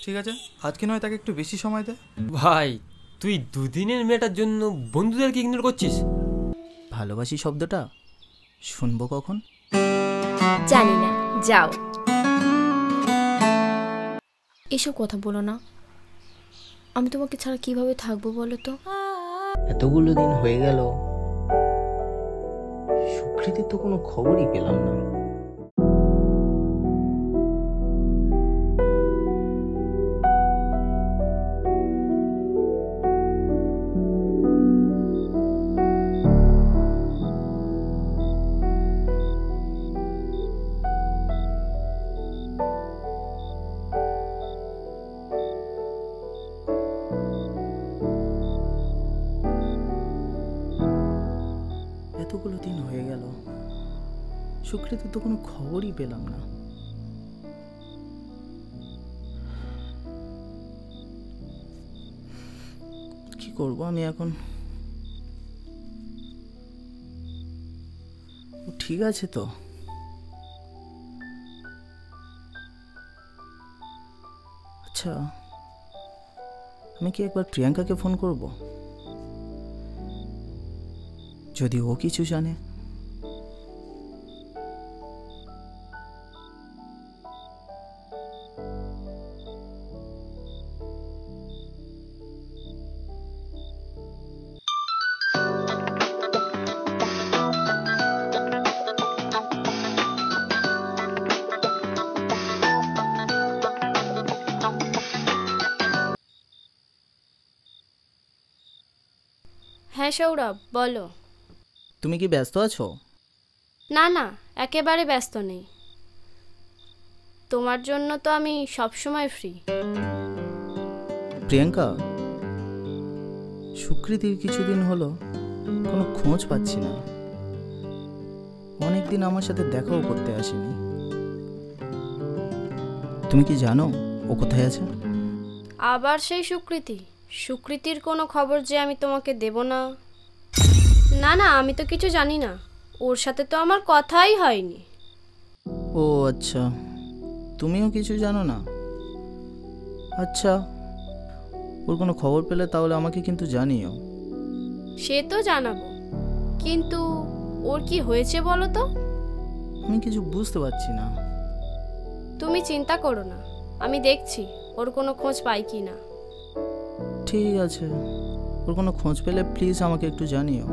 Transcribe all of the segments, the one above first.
ঠিক আছে, আজকে নয় তাকে একটু বেশি সময় দে। ভাই তুই দুদিনের মেয়েটার জন্য বন্ধুদেরকে ইগনোর করছিস? ভালোবাসি শব্দটা শুনবো কখন? জানি না, যাও। এসব কথা বলো না, আমি তোমাকে ছাড়া কিভাবে থাকবো বলো তো? এতগুলো দিন হয়ে গেল, সুকৃতির তো কোনো খবরই পেলাম না। এতগুলো দিন হয়ে গেল, সুকৃতির তো কোনো খবরই পেলাম না। কি করব আমি এখন? ঠিক আছে তো, আচ্ছা আমি কি একবার প্রিয়াঙ্কাকে ফোন করব? যদি ও কিছু জানে। হ্যাঁ সৌরভ, বলো। তুমি কি ব্যস্ত আছো? না না, একেবারে ব্যস্ত নেই, তোমার জন্য তো আমি সবসময় ফ্রি। প্রিয়াঙ্কা, সুকৃতির কিছুদিন হলো কোনো খোঁজ পাচ্ছি না। অনেকদিন আমার সাথে দেখাও করতে আসেনি। তুমি কি জানো ও কোথায় আছে? আবার সেই সুকৃতি? সুকৃতির কোনো খবর যে আমি তোমাকে দেব না? না না, আমি তো কিছু জানি না, ওর সাথে তো আমার কথাই হয়নি। ও আচ্ছা, তুমিও কিছু জানো না? আচ্ছা, ওর কোনো খবর পেলে তাহলে আমাকে কিন্তু জানিও। সে তো জানাবো, কিন্তু ওর কি হয়েছে বলো তো? আমি কিছু বুঝতে পারছি না। তুমি চিন্তা করো না, আমি দেখছি ওর কোনো খোঁজ পাই কি না। ঠিক আছে, ওর কোনো খোঁজ পেলে প্লিজ আমাকে একটু জানিও।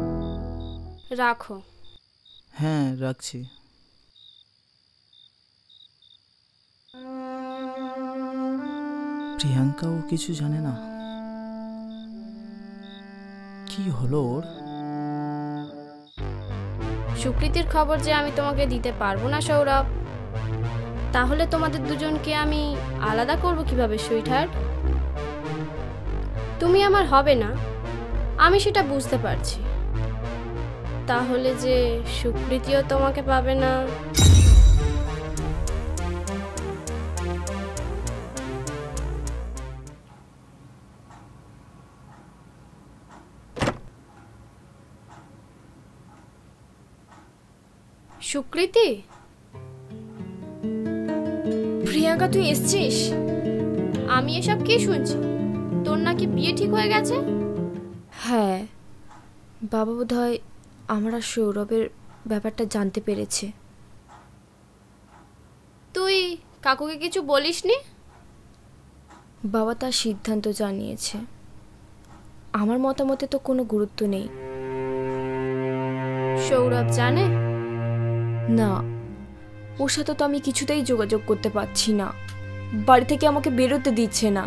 রাখো। হ্যাঁ, রাখছি। প্রিয়াঙ্কা ও কিছু জানে না? কি হলো ওর? সুকৃতির খবর যে আমি তোমাকে দিতে পারবো না সৌরভ, তাহলে তোমাদের দুজনকে আমি আলাদা করব কিভাবে সুইটহার্ট? তুমি আমার হবে না, আমি সেটা বুঝতে পারছি, তাহলে যে সুকৃতিও তোমাকে পাবে না। সুকৃতি? প্রিয়াঙ্কা, তুই এসছিস? আমি এসব কি শুনছি? তোর নাকি বিয়ে ঠিক হয়ে গেছে? হ্যাঁ, বাবা বোধহয় আমরা সৌরভের ব্যাপারটা জানতে পেরেছে। তুই কাকুকে কিছু বলিসনি? বাবা তার সিদ্ধান্ত জানিয়েছে, আমার মতামতে তো কোনো গুরুত্ব নেই। সৌরভ জানে? না, ওর সাথে তো আমি কিছুতেই যোগাযোগ করতে পারছি না, বাড়ি থেকে আমাকে বেরোতে দিচ্ছে না।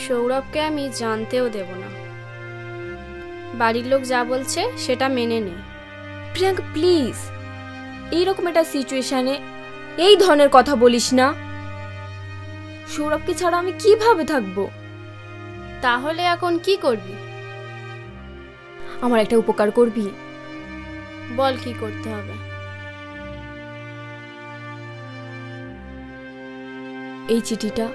সৌরভকে আমি জানতেও দেব না, বাড়ির লোক যা বলছে সেটা মেনে নে। প্রিয়াঙ্কা প্লিজ, এইরকম একটা সিচুয়েশনে এই ধরনের কথা বলিস না। সৌরভকে ছাড়া আমি কিভাবে থাকবো? তাহলে এখন কি করবি? আমার একটা উপকার করবি? বল কি করতে হবে। এই চিঠিটা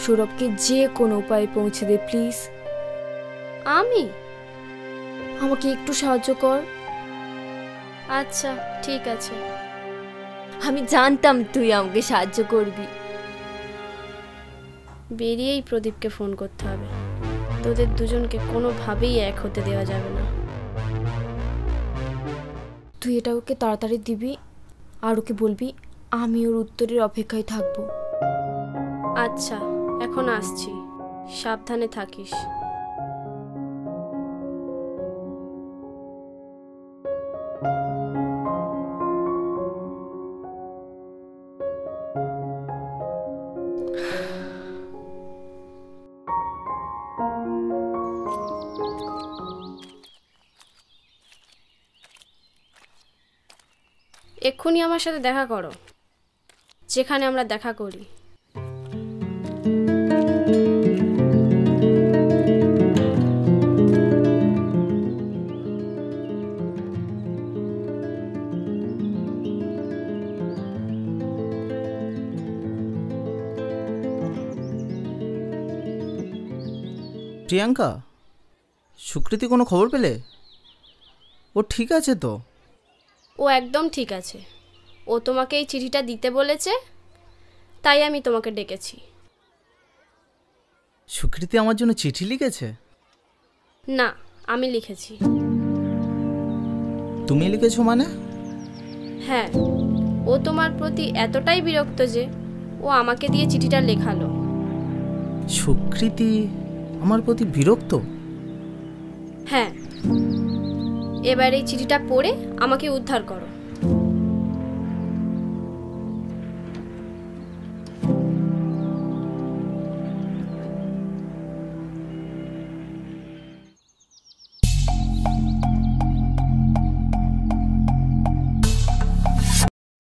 সৌরভকে যে কোনো উপায়ে পৌঁছে দে প্লিজ। আমি? আমাকে একটু সাহায্য কর। আচ্ছা ঠিক আছে। আমি জানতাম তুই আমাকে সাহায্য করবি। বেরিয়েই প্রদীপকে ফোন করতে হবে। তোদের দুজনকে কোনোভাবেই এক হতে দেওয়া যাবে না। তুই এটা ওকে তাড়াতাড়ি দিবি আর ওকে বলবি আমি ওর উত্তরের অপেক্ষায় থাকবো। আচ্ছা, এখন আসছি, সাবধানে থাকিস। এক্ষুনি আমার সাথে দেখা করো, যেখানে আমরা দেখা করি। প্রিয়াঙ্কা, সুকৃতি কোনো খবর পেলে? ও ঠিক আছে তো? ও একদম ঠিক আছে। ও তোমাকে এই চিঠিটা দিতে বলেছে, তাই আমি তোমাকে ডেকেছি। সুকৃতি আমার জন্য চিঠি লিখেছে? না, আমি লিখেছি। তুমি লিখেছো মানে? হ্যাঁ, ও তোমার প্রতি এতটাই বিরক্ত যে ও আমাকে দিয়ে চিঠিটা লেখালো। সুকৃতি আমার প্রতি বিরক্ত? হ্যাঁ, এবার এই চিঠিটা পড়ে আমাকে উদ্ধার করো।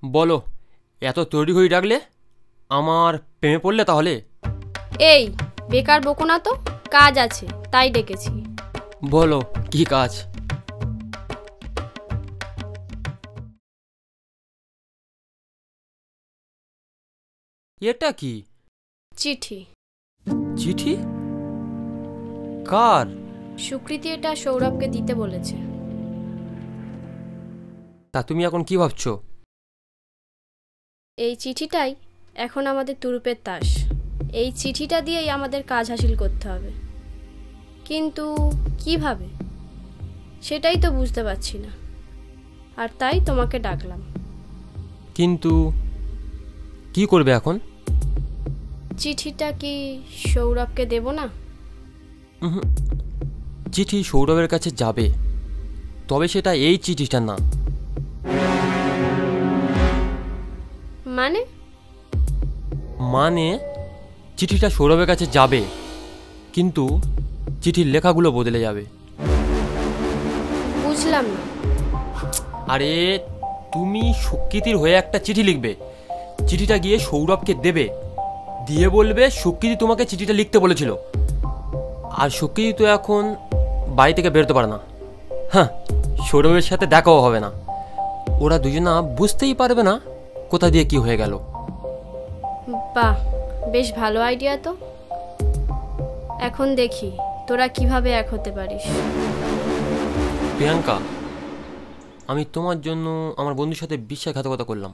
বলো, এত তৈরি হয়ে ডাকলে? আমার প্রেমে পড়লে তাহলে? এই বেকার বকো না তো, কাজ আছে তাই ডেকেছি। বলো কি কাজ? এটা কি? চিঠি। চিঠি? কার? সুকৃতি এটা সৌরভকে দিতে বলেছে। তা তুমি এখন কি ভাবছো? এই চিঠিটাই এখন আমাদের তুরুপের তাস। এই চিঠিটা দিয়েই আমাদের কাজ হাসিল করতে হবে, কিন্তু কিভাবে সেটাই তো বুঝতে পারছি না, আর তাই তোমাকে ডাকলাম। কিন্তু কি করবে এখন? চিঠিটা কি সৌরভকে দেব না? চিঠি সৌরভের কাছে যাবে, তবে সেটা এই চিঠিটা না। মানে? মানে চিঠিটা সৌরভের কাছে যাবে, কিন্তু চিঠির লেখাগুলো বদলে যাবে। বুঝলাম না। আরে তুমি সুকৃতির হয়ে একটা চিঠি লিখবে, চিঠিটা গিয়ে সৌরভকে দেবে, দিয়ে বলবে সুকৃতি তোমাকে চিঠিটা লিখতে বলেছিল। আর সুকৃতি তো এখন বাড়ি থেকে বেরোতে পারে না। হ্যাঁ, সৌরভের সাথে দেখাও হবে না, ওরা দুজনা বুঝতেই পারবে না কোথা দিয়ে কি হয়ে গেল। বাহ, বেশ ভালো আইডিয়া তো। এখন দেখি তোরা কিভাবে এক হতে পারিস। প্রিয়াঙ্কা, আমি তোমার জন্য আমার বন্ধুর সাথে বিশ্বাসঘাতকতা করলাম,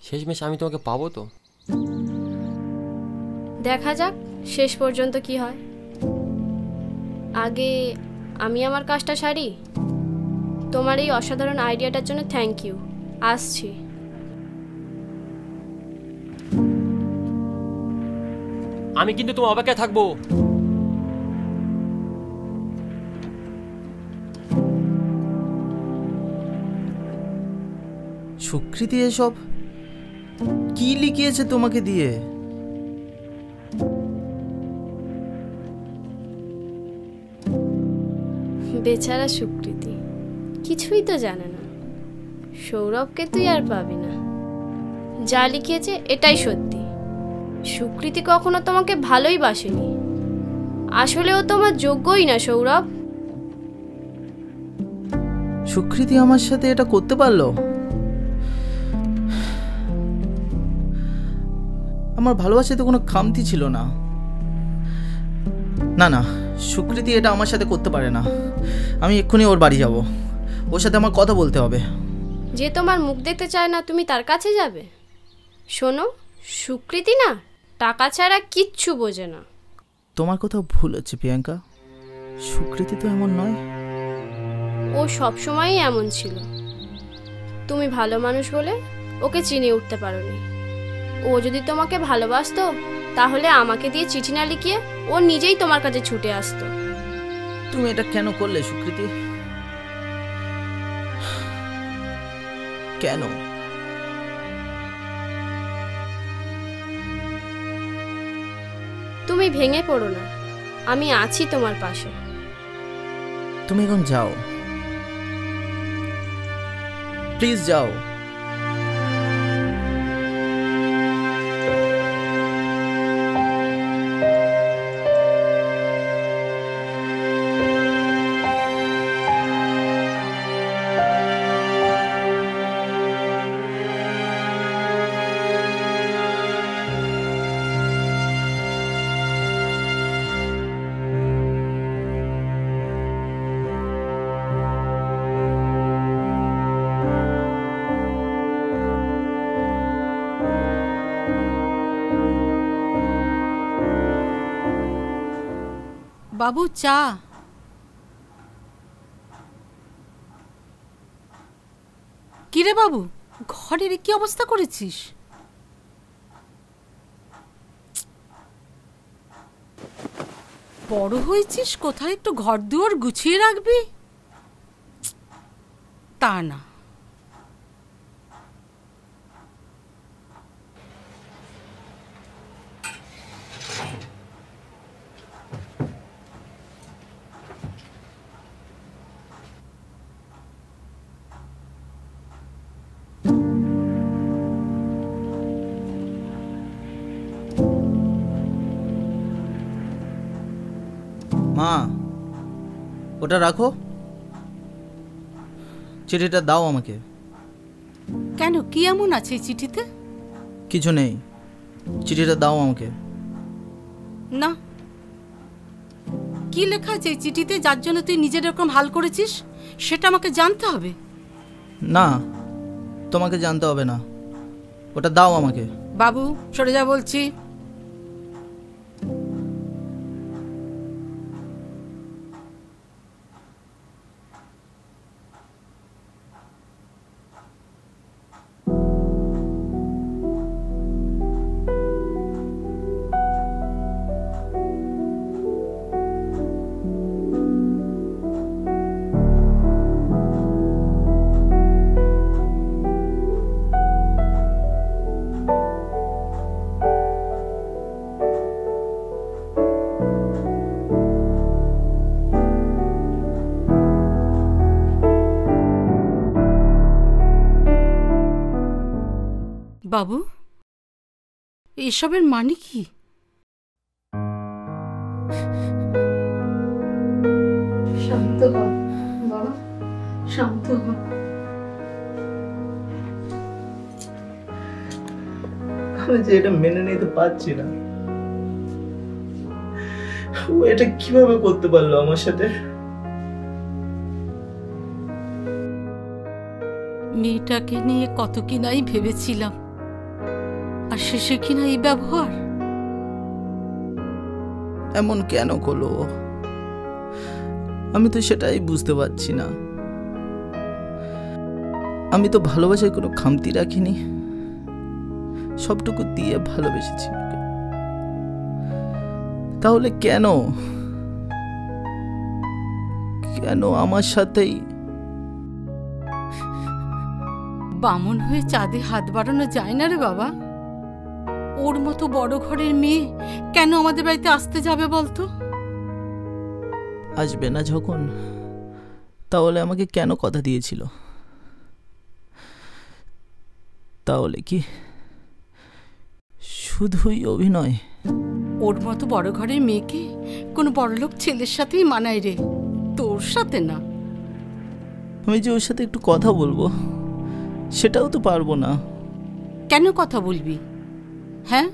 শেষমেশ আমি তোমাকে পাবো তো? দেখা যাক শেষ পর্যন্ত কি হয়। আগে আমি আমার কাজটা সারি। তোমার এই অসাধারণ আইডিয়াটার জন্য থ্যাংক ইউ। আসছি। আমি কিন্তু তোমার অপেক্ষায় থাকবো। সুকৃতি এসব কি লিখিয়েছে তোমাকে দিয়ে? বেচারা সুকৃতি কিছুই তো জানে না। সৌরভকে তুই আর পাবি না। যা লিখিয়েছে এটাই সত্যি। সুকৃতি কখনো তোমাকে ভালোই বাসেনি। আসলে ও তোমার যোগ্যই না সৌরভ। সুকৃতি আমার সাথে এটা করতে পারলো? আমার ভালোবাসাতে কোনো খামতি ছিল না। না না, সুকৃতি এটা আমার সাথে করতে পারে না। আমি এক্ষুনি ওর বাড়ি যাব, ওর সাথে আমার কথা বলতে হবে। যে তোমার মুখ দেখতে চায় না তুমি তার কাছে যাবে? শোনো, সুকৃতি না টাকা ছাড়া কিচ্ছু বোঝে না। তোমার কোথাও ভুল হচ্ছে প্রিয়াঙ্কা, সুকৃতি তো এমন নয়। ও সবসময়ই এমন ছিল, তুমি ভালো মানুষ বলে ওকে চিনে উঠতে পারোনি। ও যদি তোমাকে ভালোবাসতো তাহলে আমাকে দিয়ে চিঠি না লিখিয়ে ও নিজেই তোমার কাছে ছুটে আসতো। তুমি এটা কেন করলে সুকৃতি? কেন? তুমি ভেঙে পড়ো না, আমি আছি তোমার পাশে। তুমি এখন যাও, প্লিজ যাও। বাবু চা। কিরে বাবু, ঘরের কি অবস্থা করেছিস? বড় হয়েছিস, কোথায় একটু ঘর দুয়ার গুছিয়ে রাখবি? তা না। মা, ওটা রাখো, চিঠিটা দাও আমাকে। কেন, কি এমন আছে এই চিঠিতে? কিছু নেই, চিঠিটা দাও আমাকে। না, কি লেখা আছে এই চিঠিতে যার জন্য তুই নিজের এরকম হাল করেছিস সেটা আমাকে জানতে হবে। না, তোমাকে জানতে হবে না, ওটা দাও আমাকে। বাবু সরে যা বলছি। বাবু, এসবের মানে কি? শান্ত হ বাবা, শান্ত হ। আমি যে এটা মেনে নিতে পারছি না, ও এটা কিভাবে করতে পারলো আমার সাথে? মেয়েটাকে নিয়ে কত কি নাই ভেবেছিলাম, আর শেষে কিনা এই ব্যবহার। এমন কেন করলো? আমি তো সেটাই বুঝতে পারছি না। আমি তো ভালোবাসায় কোনো খামতি রাখিনি, সবটুকু দিয়ে ভালোবেসেছি ওকে। তাহলে কেন কেন আমার সাথেই? বামন হয়ে চাঁদে হাত বাড়ানো যায় না রে বাবা। ওর মতো বড় ঘরের মেয়ে কেন আমাদের বাড়িতে আসতে যাবে বলতো? আসবে না যখন, তাহলে আমাকে কেন কথা দিয়েছিল? তাহলে কি শুধুই অভিনয়? ওর মতো বড় ঘরের মেয়েকে কোনো বড়লোক ছেলের সাথেই মানায় রে, তোর সাথে না। আমি যে ওর সাথে একটু কথা বলবো সেটাও তো পারবো না। কেন কথা বলবি? হ্যাঁ,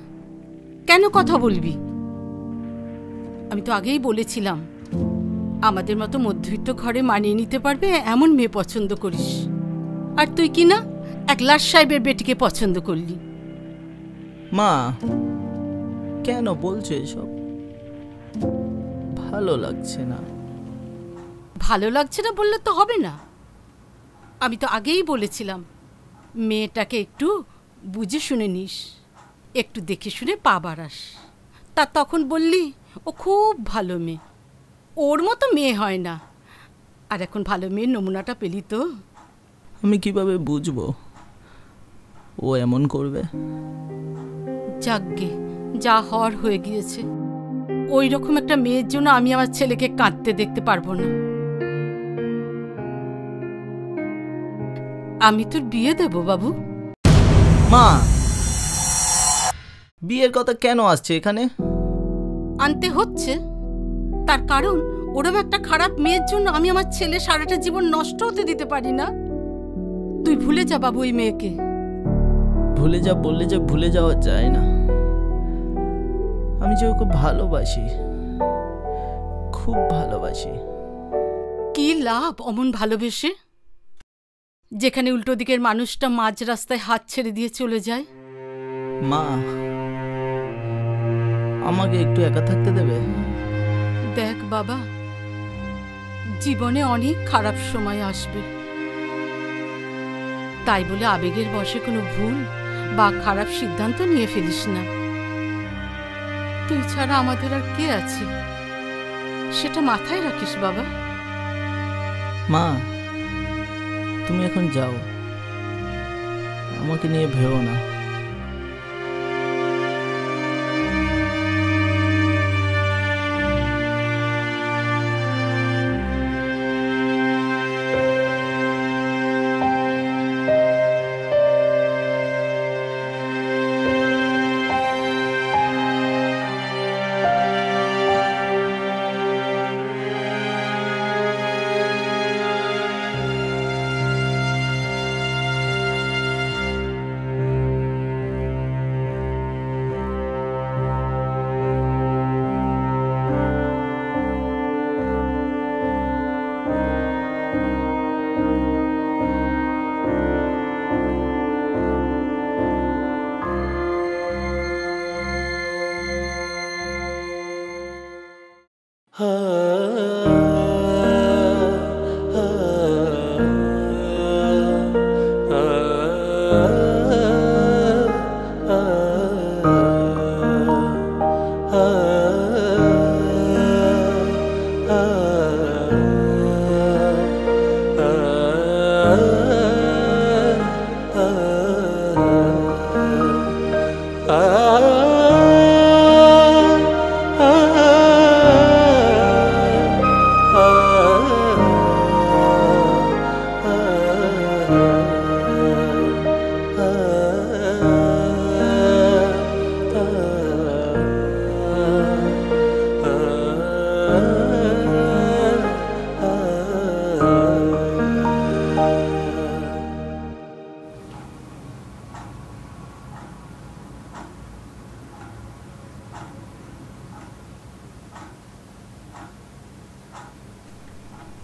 কেন কথা বলবি? আমি তো আগেই বলেছিলাম আমাদের মতো মধ্যবিত্ত ঘরে মানিয়ে নিতে পারবে এমন মেয়ে পছন্দ করিস, আর তুই কি না 1 লাখ সাহেবের বেটিকে পছন্দ করলি। মা, কেন বলছো এসব? ভালো লাগছে না। ভালো লাগছে না বললে তো হবে না। আমি তো আগেই বলেছিলাম মেয়েটাকে একটু বুঝে শুনে নিস, একটু দেখে শুনে পা বাড়াস। তা তখন বললি ও খুব ভালো মেয়ে, ওর মতো মেয়ে হয় না। আর এখন ভালো মেয়ের নমুনাটা পেলি তো। আমি কিভাবে বুঝবো ও এমন করবে? যাকগে, যা হওয়ার হয়ে গিয়েছে। ওই রকম একটা মেয়ের জন্য আমি আমার ছেলেকে কাঁদতে দেখতে পারবো না। আমি তোর বিয়ে দেব বাবু। মা, বিয়ের কথা কেন আসছে এখানে? আনতে হচ্ছে, তার কারণ ওরম একটা খারাপ মেয়ের জন্য আমি আমার ছেলে সারাটা জীবন নষ্ট হতে দিতে পারি না। তুই ভুলে যা বাবু ওই মেয়েকে। ভুলে যা বললে যে ভুলে যাওয়া যায় না। আমি যে ওকে ভালোবাসি, খুব ভালোবাসি। কি লাভ অমন ভালোবেসে, যেখানে উল্টো দিকের মানুষটা মাঝ রাস্তায় হাত ছেড়ে দিয়ে চলে যায়। মা, আমাকে একটু একা থাকতে দেবে? দেখ বাবা, জীবনে অনেক খারাপ সময় আসবে, তাই বলে আবেগের বশে কোনো ভুল বা খারাপ সিদ্ধান্ত নিয়ে ফেলিস না। তুই ছাড়া আমাদের আর কে আছে সেটা মাথায় রাখিস বাবা। মা, তুমি এখন যাও, আমাকে নিয়ে ভেবো না।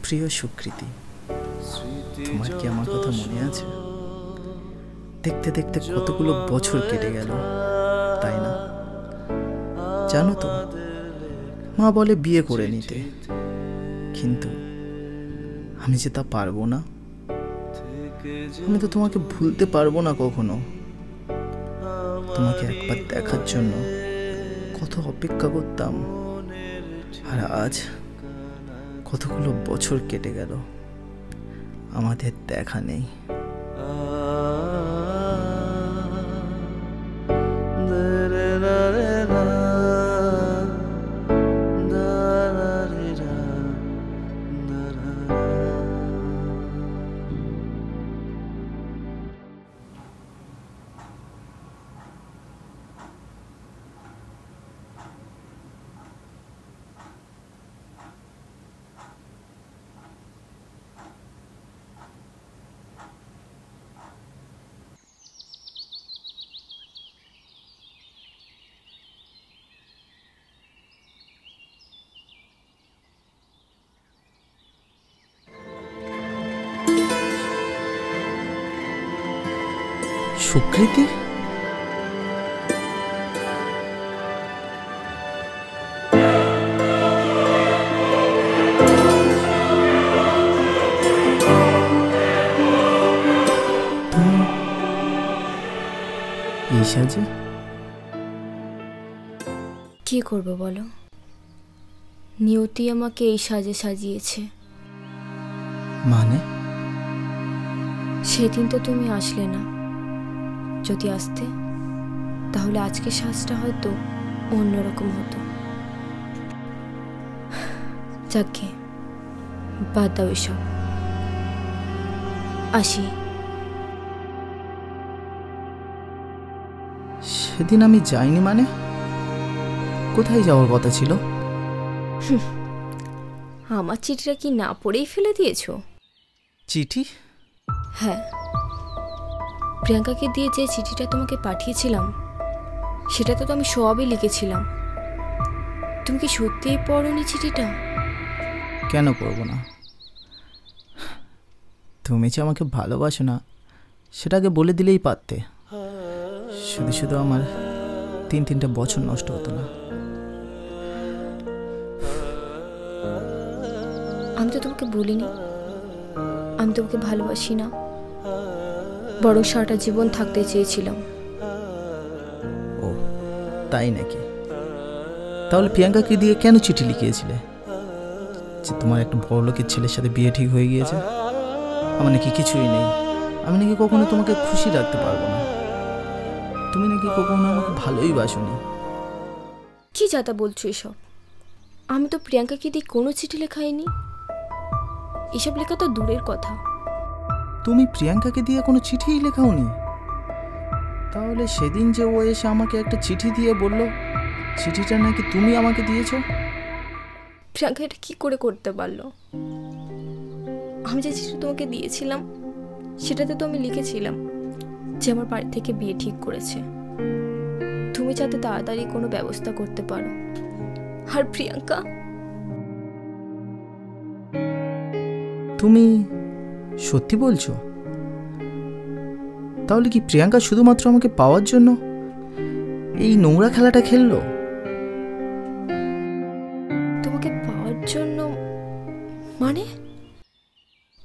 প্রিয় সুকৃতি, তোমার কি আমার কথা মনে আছে? দেখতে দেখতে কতগুলো বছর কেটে গেল, তাই না? জানো তো, মা বলে বিয়ে করে নিতে, কিন্তু আমি যে তা পারবো না। আমি তো তোমাকে ভুলতে পারবো না কখনো। তোমাকে একবার দেখার জন্য কত অপেক্ষা করতাম, আর আজ কতগুলো বছর কেটে গেল, আমাদের দেখা নেই। সুকৃতি, সাজে? কি করব বলো, নিয়তি আমাকে এই সাজে সাজিয়েছে। মানে? সেদিন তো তুমি আসলে না, যদি আসতে তাহলে আজকে সাজটা হয়তো অন্যরকম হতো। যাকে বাদ দাও এসব, আসি। সেদিন আমি যাইনি মানে? কোথায় যাওয়ার কথা ছিল? আমার চিঠিটা কি না পড়েই ফেলে দিয়েছো? চিঠি? হ্যাঁ, প্রিয়াঙ্কাকে দিয়ে যে চিঠিটা তোমাকে পাঠিয়েছিলাম সেটাতে তো আমি সবই লিখেছিলাম। তুমি কি সত্যিই পড়োনি চিঠিটা? কেন পড়ব না? তুমি যে আমাকে ভালোবাসো না সেটাকে বলে দিলেই পারতে, শুধু শুধু আমার 3-3টা বছর নষ্ট হতো না। আমি তো তোমাকে বলিনি আমি তোমাকে ভালোবাসি না, বরং সারাটা জীবন থাকতে চেয়েছিলাম। ও তাই নাকি? তাহলে প্রিয়াঙ্কাকে দিয়ে কেন চিঠি লিখিয়েছিলে যে তোমার একটা বড় লোকের ছেলের সাথে বিয়ে ঠিক হয়ে গিয়েছে? আমার নাকি কিছুই নেই, আমি নাকি কখনো তোমাকে খুশি রাখতে পারবো না, তুমি নাকি কখনো আমাকে ভালোই বাসোনি। কি যাতা বলছো এসব? আমি তো প্রিয়াঙ্কাকে দিয়ে কোনো চিঠি লেখাইনি, এসব লেখা তো দূরের কথা। তুমি প্রিয়াঙ্কাকে দিয়ে কোনো চিঠিই লেখাওনি? তাহলে সেদিন যে ও এসে আমাকে একটা চিঠি দিয়ে বলল চিঠিটা নাকি তুমি আমাকে দিয়েছো? প্রিয়াঙ্কা এটা কি করে করতে পারলো? আমি যে চিঠি তোমাকে দিয়েছিলাম সেটাতে তো আমি লিখেছিলাম যে আমার বাড়ি থেকে বিয়ে ঠিক করেছে, তুমি যাতে তাড়াতাড়ি কোনো ব্যবস্থা করতে পারো। আর প্রিয়াঙ্কা, তুমি সত্যি বলছো? তাহলে কি প্রিয়াঙ্কা শুধুমাত্র আমাকে পাওয়ার জন্য এই নোংরা খেলাটা খেললো? তোমাকে পাওয়ার জন্য মানে?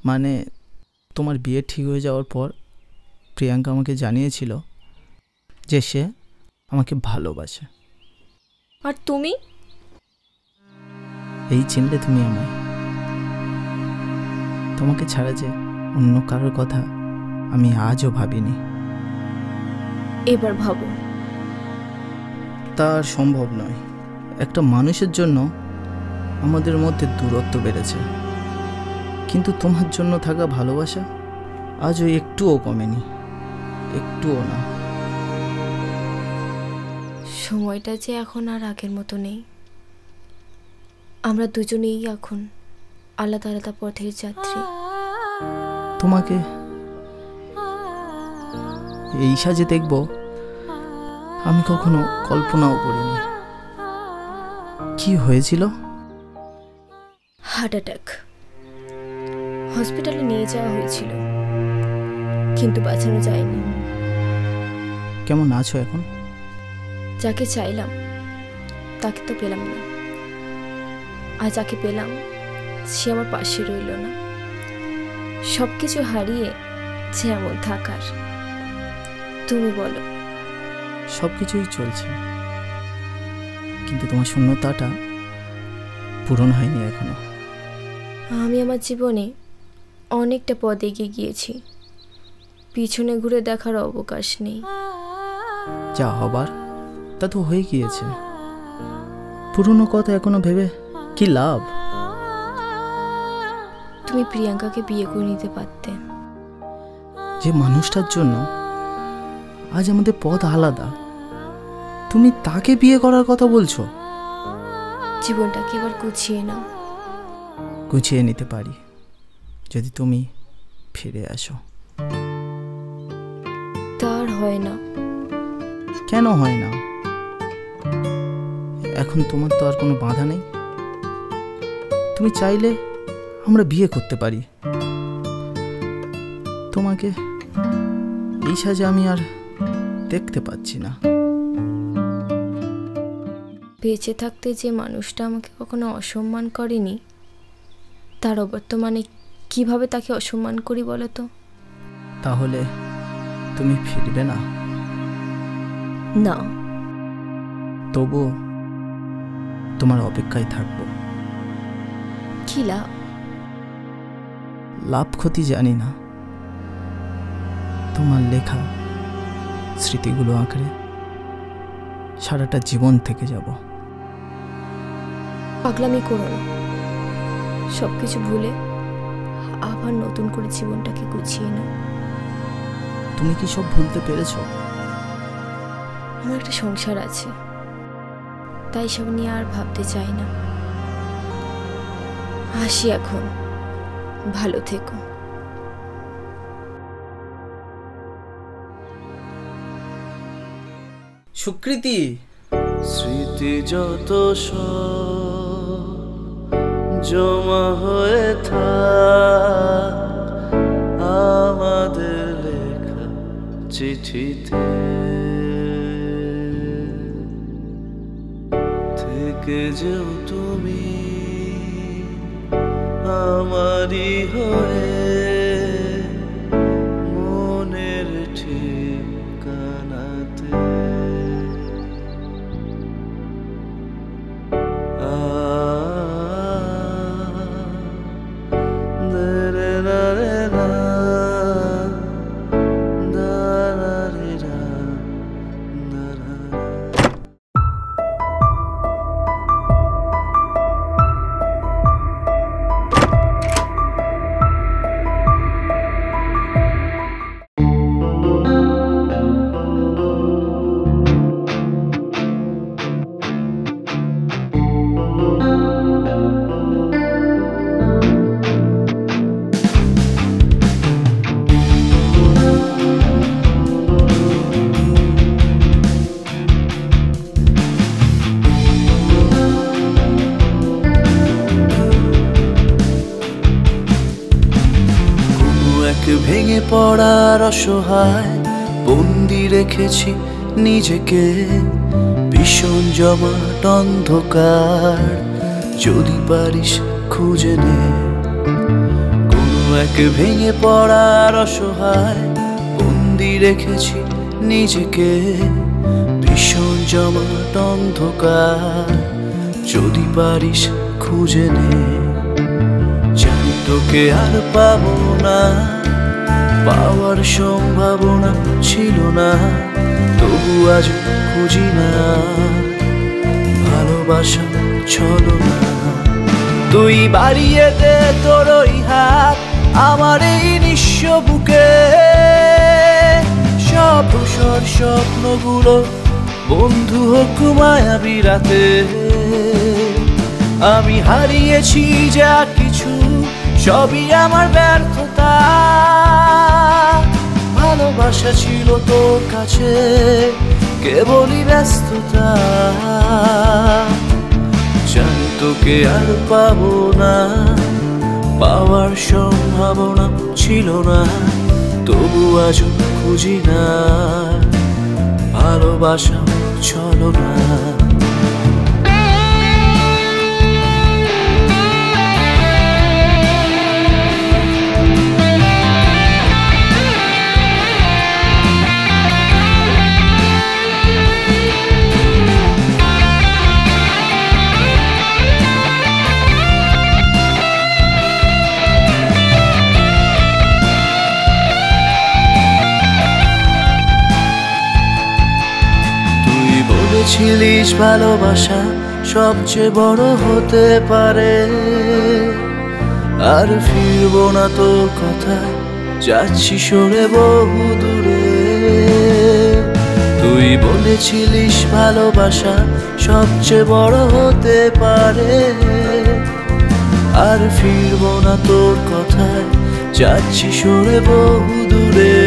মানে তোমার বিয়ে ঠিক হয়ে যাওয়ার পর প্রিয়াঙ্কা আমাকে জানিয়েছিল যে সে আমাকে ভালোবাসে। আর তুমি? এই চিনলে তুমি আমায়? তোমাকে ছাড়া যে অন্য কারোর কথা আমি আজও ভাবিনি। এবার ভাবো। তা আর সম্ভব নয়। একটা মানুষের জন্য আমাদের মধ্যে দূরত্ব বেড়েছে, কিন্তু তোমার জন্য থাকা ভালোবাসা আজও একটুও কমেনি, একটুও না। সময়টা যে এখন আর আগের মতো নেই, আমরা দুজনেই এখন আলাদা আলাদা পথের যাত্রী। তোমাকে এই সাজে দেখব আমি কখনো কল্পনাও করিনি। কি হয়েছিল? Heart attack. হসপিটালে নিয়ে যাওয়া হয়েছিল, কিন্তু বাঁচানো যায়নি। কেমন আছো এখন? যাকে চাইলাম তাকে তো পেলাম না, আর যাকে পেলাম সে আমার পাশে রইল না। সব কিছু হারিয়ে যে এমন থাকার। তুমি বলো। সব কিছুই চলছে, কিন্তু তোমার শূন্যতাটা পূরণ হয়নি এখনো। আমি আমার জীবনে অনেকটা পথ এগিয়ে গিয়েছি, পিছনে ঘুরে দেখার অবকাশ নেই। যা হবার তা তো হয়ে গিয়েছে, পুরনো কথা এখনো ভেবে কি লাভ? তুমি প্রিয়াঙ্কাকে বিয়ে করে নিতে পারতে। যে মানুষটার জন্য আজ আমাদের পথ আলাদা, তুমি তাকে বিয়ে করার কথা বলছো? জীবনটাকে এবার গুছিয়ে নাও। গুছিয়ে নিতে পারি যদি তুমি ফিরে আসো। তার হয় না। কেন হয় না? এখন তোমার তো আর কোনো বাধা নেই, তুমি চাইলে আমরা বিয়ে করতে পারি। তোমাকে এই সাজে আমি আর দেখতে পাচ্ছি না। বেঁচে থাকতে যে মানুষটা আমাকে কখনো অসম্মান করেনি, তার অবর্তমানে কিভাবে তাকে অসম্মান করি বলো তো? তাহলে তুমি ফিরবে না? না। তবু তোমার অপেক্ষায় থাকবো। কি লাভ? লাভ ক্ষতি জানি না, তোমার লেখা স্মৃতিগুলো আঁকড়ে সারাটা জীবন থেকে যাব। পাগলামি করো না, সব কিছু ভুলে আবার নতুন করে জীবনটাকে গুছিয়ে নাও। তুমি কি সব ভুলতে পেরেছো? আমার একটা সংসার আছে, তাই সব নিয়ে আর ভাবতে চাই না। আসি এখন, ভালো থেকো। সুকৃতি, স্মৃতি যত জমা হয়ে থাক আমাদের লেখা চিঠিতে, থেকে যেও তুমি আমারই হয়ে মনের ঠিকানাতে। ভেঙে পড়ার অসহায় বন্দি রেখেছি নিজেকে, ভীষণ জমাট অন্ধকার যদি পারিস খুঁজে নে। কোনো এক ভেঙে পড়ার অসহায় বন্দি রেখেছি নিজেকে, ভীষণ জমাট অন্ধকার যদি পারিস খুঁজে নে। জানি তোকে আর পাবো না, পাওয়ার সম্ভাবনা ছিল না, তবু আজ খুঁজি না ভালোবাসা ছলো না। তুই বাড়িয়ে দে তোর ওই হাত আমার এই নিঃস্ব বুকে, সব ধূসর স্বপ্নগুলো বন্ধু হোক মায়াবী রাতে। আমি হারিয়েছি যা কিছু সবই আমার ব্যর্থতা, ভালোবাসা ছিল তোর কাছে কেবলই ব্যস্ততা। জানি তোকে আর পাবো না, পাওয়ার সম্ভাবনা ছিল না, তবু আজও খুঁজি না ভালোবাসা চলো না। বলেছিলিস ভালোবাসা সবচেয়ে বড় হতে পারে, আর ফিরবো না তোর কথায় যাচ্ছি সরে বহু দূরে। তুই বলেছিলিস ভালোবাসা সবচেয়ে বড় হতে পারে, আর ফিরবো না তোর কথায় যাচ্ছি সরে বহু দূরে।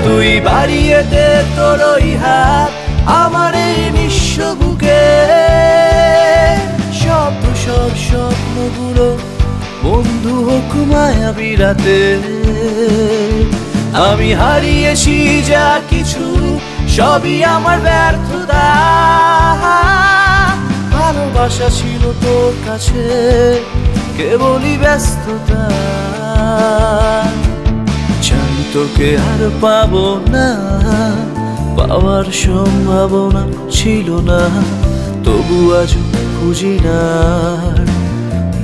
তুই বাড়িয়ে দে তোর ওই হাত আমার এই নিঃস্ব বুকে, সব ধূসর স্বপ্নগুলো বন্ধু হোক মায়াবী রাতে। আমি হারিয়েছি যা কিছু সবই আমার ব্যর্থতা, ভালোবাসা ছিল তোর কাছে কেবলই ব্যস্ততা। জানি তোকে আর পাবো না, পাওয়ার সম্ভাবনা ছিল না, তবু আজ খুঁজি না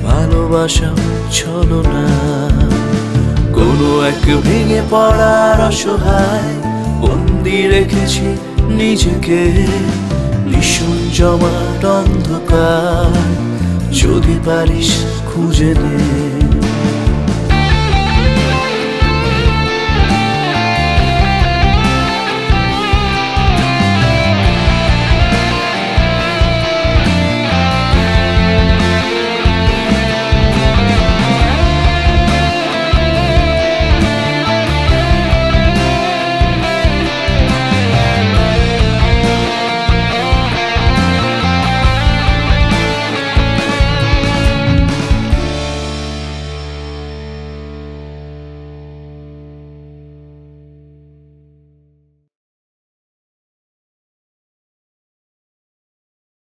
ভালোবাসা ছলো না। কোনো এক ভেঙে পড়ার অসহায় বন্দি রেখেছি নিজেকে, ভীষণ জমাট অন্ধকার, যদি পারিস খুঁজে নে।